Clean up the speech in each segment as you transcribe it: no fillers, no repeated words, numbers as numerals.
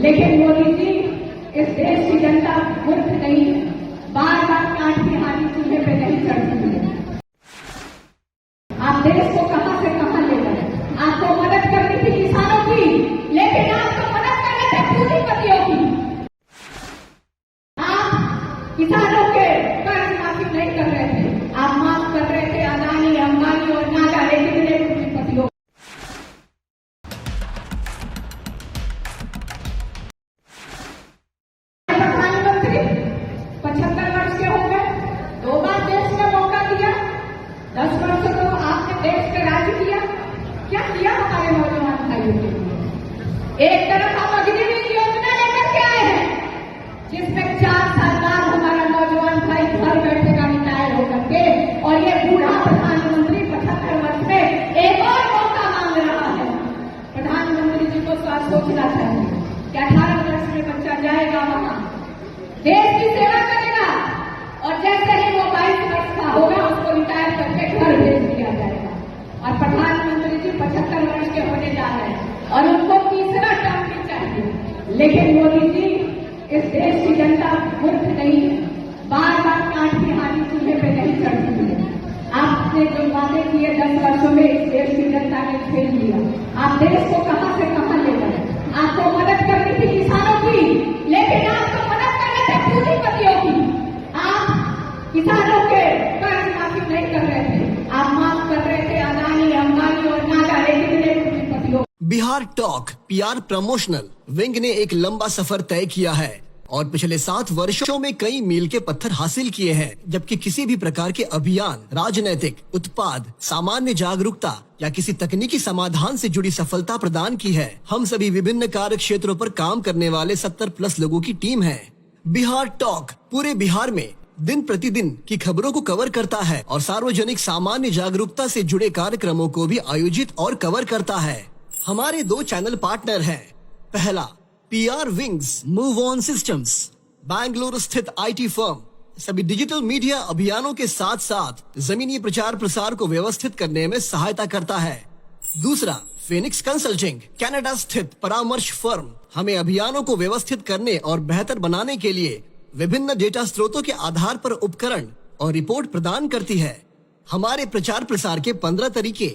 लेकिन मोदी जी, इस देश की जनता मूर्ख नहीं है, बार बार काट के हाथी चूल्हे पे नहीं चढ़ती है। आप देश को कहां से कहां ले गए। आपको मदद करनी थी किसानों की, लेकिन आपको मदद करने थे पूंजीपतियों की। आप किसानों के कर्ज माफी नहीं कर रहे थे, आप माफ कर रहे थे अदानी, अंबानी और ना जाने कितने पूंजीपतियों। प्रधानमंत्री 75 वर्ष के हो गए, 2 बार देश में मौका दिया, 10 वर्ष तो आपने देश पे राज किया। क्या किया हमारे नौजवान भाइयों के लिए? एक तरफ हम अग्निवीर योजना लेकर के आए हैं, जिसमें 4 साल बाद हमारा नौजवान भाई घर बैठेगा रिटायर होकर के, और ये बूढ़ा प्रधानमंत्री 75 वर्ष में एक और मौका मांग रहा है। प्रधानमंत्री जी को सोचना चाहिए कि 18 वर्ष में बच्चा जाएगा वहां, देश की सेवा करेगा, और जैसे ही वो 22 वर्ष का होगा उसको रिटायर करके घर भेज दिया जाएगा। और प्रधानमंत्री जी 75 वर्ष के होने जा रहे हैं और उनको तीसरा टर्म भी चाहिए। लेकिन मोदी जी, इस देश की जनता मूर्ख नहीं है, बार बार काट के हाथी चूल्हे पे नहीं चढ़ती है। आपने जो वादे किए 10 वर्षों में इस देश की जनता ने खेल लिया। आप देश को कहां से कहां ले गए। आपको मदद करनी थी किसानों की, लेकिन आपको मदद करने थे पूंजीपतियों की। आप किसानों के कर्ज माफी नहीं कर रहे थे, आप माफ कर रहे थे अदानी, अंबानी और ना जाने कितने पूंजीपतियों। Bihar talk PR promotional wing ने एक लंबा सफर तय किया है और पिछले 7 वर्षों में कई मील के पत्थर हासिल किए हैं, जबकि किसी भी प्रकार के अभियान, राजनैतिक, उत्पाद, सामान्य जागरूकता या किसी तकनीकी समाधान से जुड़ी सफलता प्रदान की है। हम सभी विभिन्न कार्य क्षेत्रों पर काम करने वाले 70+ लोगों की टीम है। बिहार टॉक पूरे बिहार में दिन प्रतिदिन की खबरों को कवर करता है और सार्वजनिक सामान्य जागरूकता से जुड़े कार्यक्रमों को भी आयोजित और कवर करता है। हमारे 2 चैनल पार्टनर हैं। पहला, PR wings move on systems, Bangalore स्थित आईटी फर्म सभी डिजिटल मीडिया अभियानों के साथ साथ जमीनी प्रचार प्रसार को व्यवस्थित करने में सहायता करता है। दूसरा, फिनिक्स कंसल्टिंग, कनाडा स्थित परामर्श फर्म हमें अभियानों को व्यवस्थित करने और बेहतर बनाने के लिए विभिन्न डेटा स्रोतों के आधार पर उपकरण और रिपोर्ट प्रदान करती है। हमारे प्रचार प्रसार के 15 तरीके।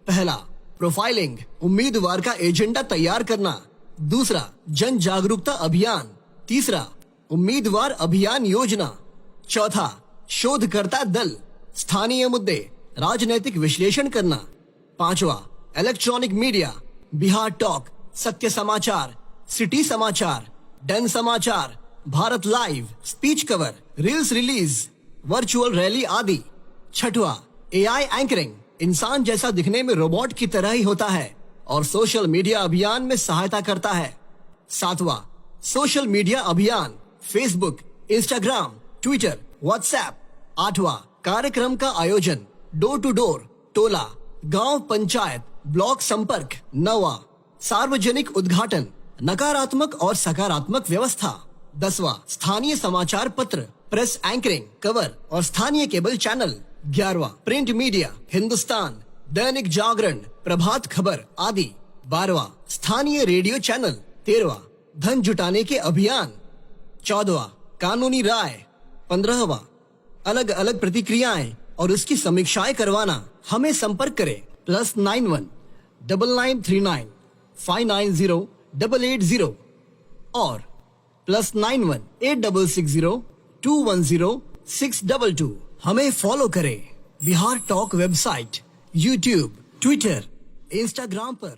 पहला, प्रोफाइलिंग, उम्मीदवार का एजेंडा तैयार करना। दूसरा, जन जागरूकता अभियान। तीसरा, उम्मीदवार अभियान योजना। चौथा, शोधकर्ता दल, स्थानीय मुद्दे, राजनैतिक विश्लेषण करना। पांचवा, इलेक्ट्रॉनिक मीडिया, बिहार टॉक, सत्य समाचार, सिटी समाचार, डन समाचार, Bharat live, speech cover, reels release, virtual rally आदि। छठवा, एआई एंकरिंग, इंसान जैसा दिखने में रोबोट की तरह ही होता है और सोशल मीडिया अभियान में सहायता करता है। सातवां, सोशल मीडिया अभियान, फेसबुक, इंस्टाग्राम, ट्विटर, व्हाट्सएप। आठवां, कार्यक्रम का आयोजन, डोर टू डोर, टोला, गांव, पंचायत, ब्लॉक संपर्क। नौवां, सार्वजनिक उद्घाटन, नकारात्मक और सकारात्मक व्यवस्था। 10वां, स्थानीय समाचार पत्र, प्रेस एंकरिंग, कवर और स्थानीय केबल चैनल। 11वां, प्रिंट मीडिया, हिंदुस्तान, दैनिक जागरण, प्रभात खबर आदि। 12वां, स्थानीय रेडियो चैनल। 13वां, धन जुटाने के अभियान। 14वां, कानूनी राय। 15वां, अलग अलग प्रतिक्रियाएं और उसकी समीक्षाएं करवाना। हमें संपर्क करें +91 9939 590 880 और +91 8660 210 622। हमें फॉलो करें Bihar talk website, YouTube, Twitter, Instagram पर।